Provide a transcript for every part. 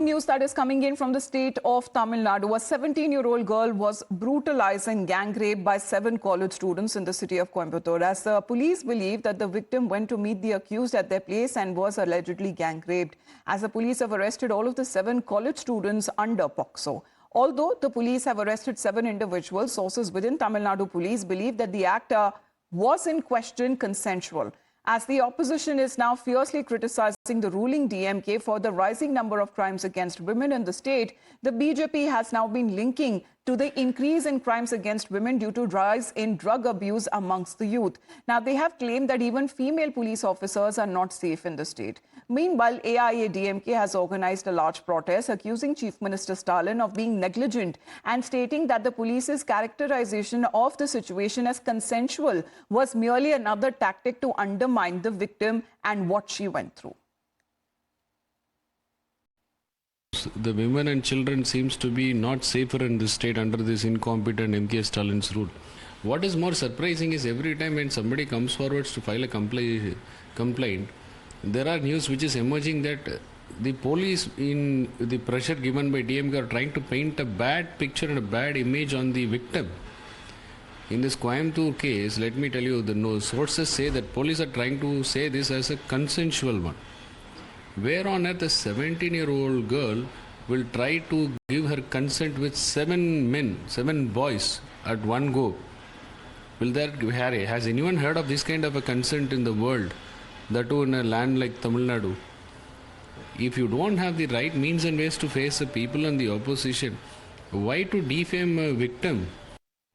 News that is coming in from the state of Tamil Nadu. A 17-year-old girl was brutalized and gang raped by 7 college students in the city of Coimbatore, as the police believe that the victim went to meet the accused at their place and was allegedly gang raped. As the police have arrested all of the 7 college students under POCSO. Although the police have arrested 7 individuals, sources within Tamil Nadu police believe that the act was in question consensual. As the opposition is now fiercely criticizing the ruling DMK for the rising number of crimes against women in the state, the BJP has now been linking to the increase in crimes against women due to rise in drug abuse amongst the youth. Now, they have claimed that even female police officers are not safe in the state. Meanwhile, AIADMK has organized a large protest accusing Chief Minister Stalin of being negligent and stating that the police's characterization of the situation as consensual was merely another tactic to undermine the victim and what she went through. The women and children seems to be not safer in this state under this incompetent MK Stalin's rule. What is more surprising is every time when somebody comes forward to file a complaint, there are news which is emerging that the police, in the pressure given by DMK, are trying to paint a bad picture and a bad image on the victim. In this Coimbatore case, let me tell you, the sources say that police are trying to say this as a consensual one. Where on earth a 17-year-old girl will try to give her consent with 7 boys at one go? Has anyone heard of this kind of a consent in the world? That too in a land like Tamil Nadu. If you don't have the right means and ways to face the people and the opposition, why to defame a victim?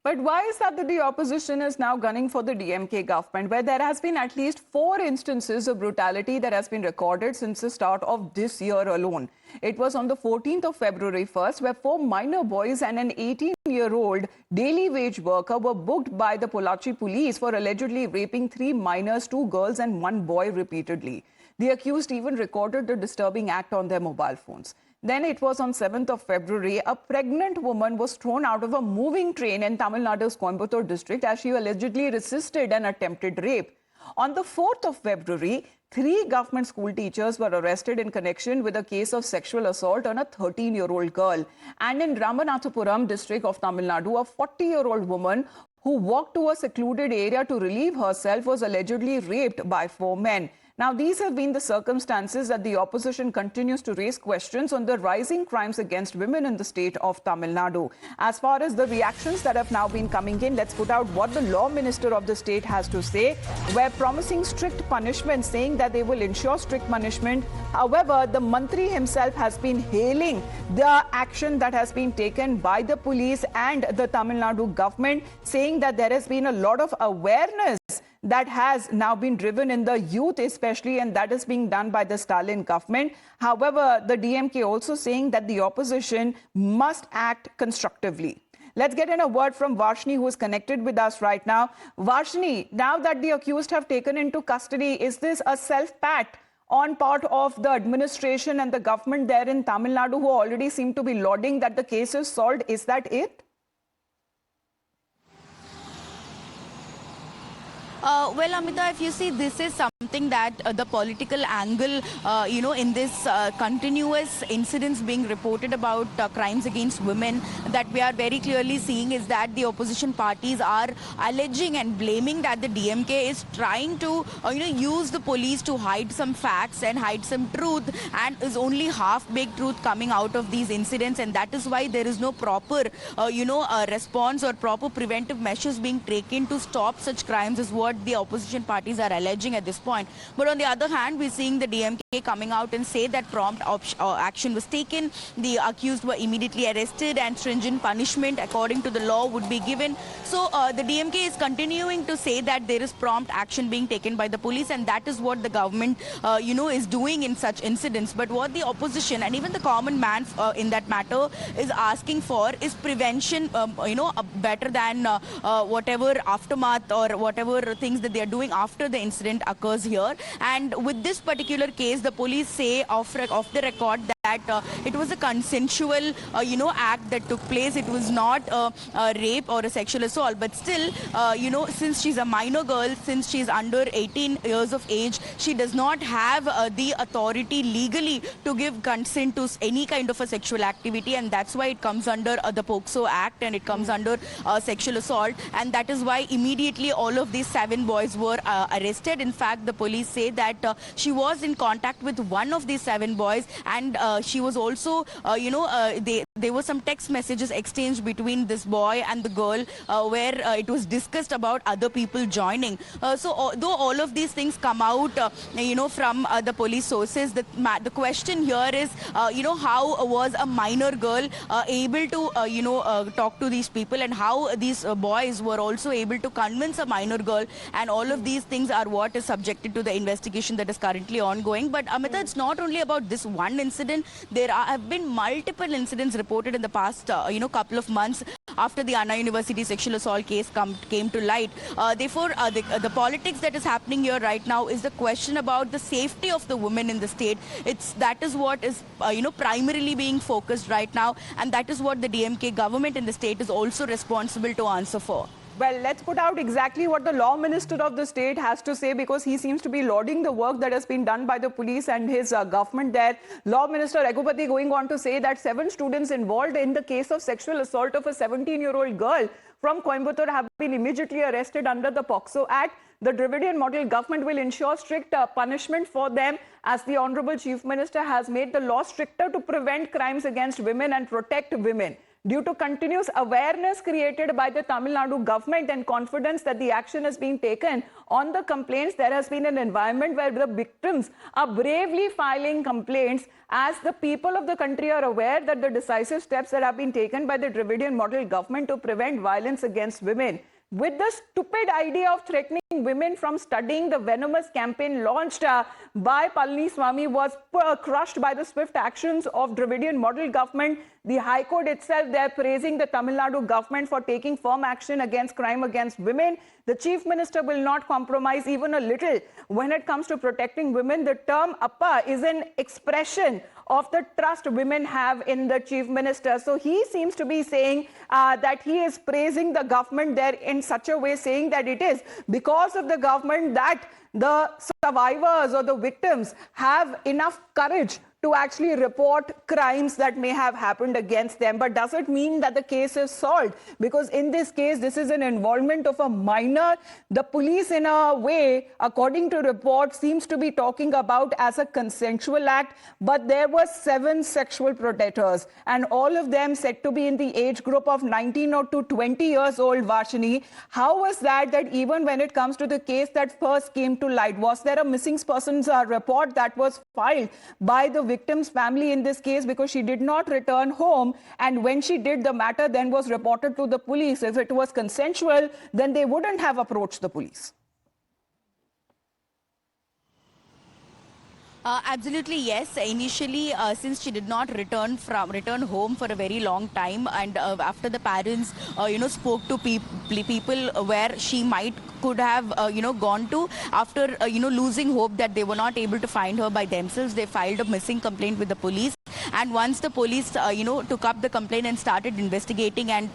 But why is that the opposition is now gunning for the DMK government, where there has been at least 4 instances of brutality that has been recorded since the start of this year alone? It was on the 14th of February 1st, where 4 minor boys and an 18-year-old daily wage worker were booked by the Pollachi police for allegedly raping 3 minors, 2 girls and 1 boy repeatedly. The accused even recorded the disturbing act on their mobile phones. Then it was on 7th of February, a pregnant woman was thrown out of a moving train in Tamil Nadu's Coimbatore district as she allegedly resisted an attempted rape. On the 4th of February, 3 government school teachers were arrested in connection with a case of sexual assault on a 13-year-old girl. And in Ramanathapuram district of Tamil Nadu, a 40-year-old woman who walked to a secluded area to relieve herself was allegedly raped by 4 men. Now, these have been the circumstances that the opposition continues to raise questions on the rising crimes against women in the state of Tamil Nadu. As far as the reactions that have now been coming in, let's put out what the law minister of the state has to say. We're promising strict punishment, saying that they will ensure strict punishment. However, the Mantri himself has been hailing the action that has been taken by the police and the Tamil Nadu government, saying that there has been a lot of awareness that has now been driven in the youth especially, and that is being done by the Stalin government. However, the DMK also saying that the opposition must act constructively. Let's get in a word from Varshini, who is connected with us right now. Varshini, now that the accused have taken into custody, is this a self-pat on part of the administration and the government there in Tamil Nadu, who already seem to be lauding that the case is solved? Is that it? Well, Amita, if you see, this is something that the political angle, in this continuous incidents being reported about crimes against women, that we are very clearly seeing is that the opposition parties are alleging and blaming that the DMK is trying to, use the police to hide some facts and hide some truth, and is only half-baked truth coming out of these incidents, and that is why there is no proper, response or proper preventive measures being taken to stop such crimes, is what the opposition parties are alleging at this point. But on the other hand, we're seeing the DMK coming out and say that prompt action was taken. The accused were immediately arrested and stringent punishment according to the law would be given. So the DMK is continuing to say that there is prompt action being taken by the police, and that is what the government, is doing in such incidents. But what the opposition and even the common man in that matter is asking for is prevention, better than whatever aftermath or whatever things that they are doing after the incident occurs here. And with this particular case, the police say off the record it was a consensual, act that took place. It was not a rape or a sexual assault, but still, since she's a minor girl, since she's under 18 years of age, she does not have the authority legally to give consent to any kind of a sexual activity, and that's why it comes under the POCSO Act and it comes under sexual assault, and that is why immediately all of these 7 boys were arrested. In fact, the police say that she was in contact with one of these 7 boys, and she was also, there were some text messages exchanged between this boy and the girl where it was discussed about other people joining. Though all of these things come out, from the police sources, the question here is, how was a minor girl able to, talk to these people, and how these boys were also able to convince a minor girl, and all of these things are what is subjected to the investigation that is currently ongoing. But Amita, it's not only about this one incident. There have been multiple incidents reported in the past, couple of months after the Anna University sexual assault case came to light. Therefore, the politics that is happening here right now is the question about the safety of the women in the state. That is what is, primarily being focused right now, and that is what the DMK government in the state is also responsible to answer for. Well, let's put out exactly what the law minister of the state has to say, because he seems to be lauding the work that has been done by the police and his government there. Law Minister Raghupati going on to say that 7 students involved in the case of sexual assault of a 17-year-old girl from Coimbatore have been immediately arrested under the POCSO Act. The Dravidian model government will ensure strict punishment for them, as the Honorable Chief Minister has made the law stricter to prevent crimes against women and protect women. Due to continuous awareness created by the Tamil Nadu government and confidence that the action is being taken on the complaints, there has been an environment where the victims are bravely filing complaints, as the people of the country are aware that the decisive steps that have been taken by the Dravidian model government to prevent violence against women. With the stupid idea of threatening women from studying, the venomous campaign launched by Palani was crushed by the swift actions of Dravidian model government. The High Court itself, they're praising the Tamil Nadu government for taking firm action against crime against women. The Chief Minister will not compromise even a little when it comes to protecting women. The term Appa is an expression of the trust women have in the Chief Minister. So he seems to be saying that he is praising the government there in such a way, saying that it is because of the government that the survivors or the victims have enough courage to actually report crimes that may have happened against them. But does it mean that the case is solved? Because in this case, this is an involvement of a minor. The police, in a way, according to reports, seems to be talking about as a consensual act. But there were 7 sexual predators, and all of them said to be in the age group of 19 or to 20 years old, Vashini. How was that even when it comes to the case that first came to light, was there a missing persons report that was filed by the victim's family in this case, because she did not return home, and when she did, the matter then was reported to the police? If it was consensual, then they wouldn't have approached the police. Absolutely, yes. Initially, since she did not return home for a very long time, and after the parents, spoke to people where she could have, gone to, after, losing hope that they were not able to find her by themselves, they filed a missing complaint with the police. And once the police, took up the complaint and started investigating and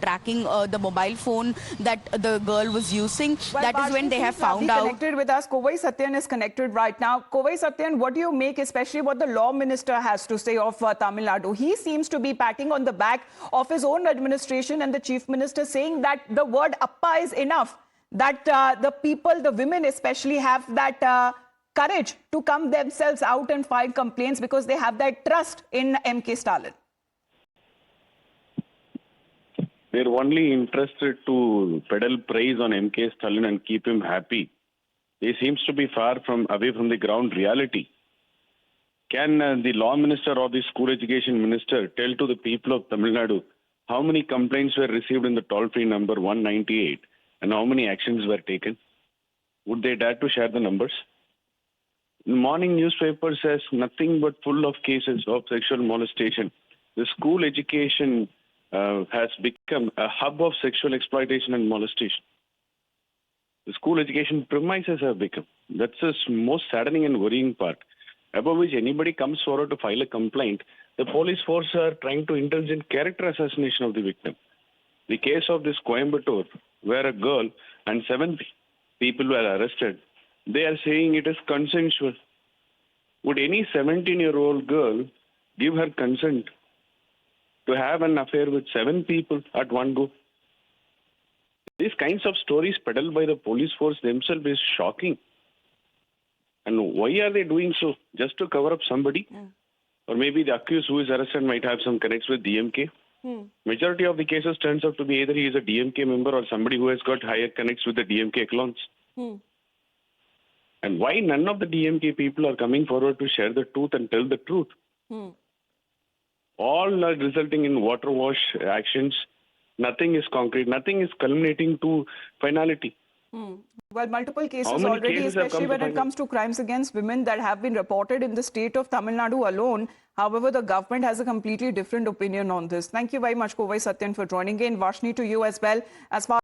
tracking the mobile phone that the girl was using, that is when they have found out. Connected with us, Kovai Satyan is connected right now. Kovai Satyan, what do you make, especially what the law minister has to say of Tamil Nadu? He seems to be patting on the back of his own administration and the chief minister, saying that the word Appa is enough, that the people, the women especially, have that courage to come themselves out and file complaints because they have that trust in MK Stalin. They're only interested to peddle praise on MK Stalin and keep him happy. They seems to be far away from the ground reality. Can the law minister or the school education minister tell to the people of Tamil Nadu how many complaints were received in the toll-free number 198 and how many actions were taken? Would they dare to share the numbers? The morning newspaper says nothing but full of cases of sexual molestation. The school education has become a hub of sexual exploitation and molestation. The school education premises have become. That's the most saddening and worrying part. above which anybody comes forward to file a complaint, the police force are trying to indulge in character assassination of the victim. The case of this Coimbatore, where a girl and 7 people were arrested, they are saying it is consensual. Would any 17-year-old girl give her consent to have an affair with 7 people at one go? These kinds of stories peddled by the police force themselves is shocking. And why are they doing so? Just to cover up somebody? Or maybe the accused who is arrested might have some connects with DMK? Majority of the cases turns out to be either he is a DMK member or somebody who has got higher connects with the DMK clones. And why none of the DMK people are coming forward to share the truth and tell the truth? All are resulting in water wash actions. Nothing is concrete. Nothing is culminating to finality. Well, multiple cases many already, cases have especially come to when it final? comes to crimes against women that have been reported in the state of Tamil Nadu alone. However, the government has a completely different opinion on this. Thank you very much, Kovai Satyan, for joining in. Vashni, to you as well. As far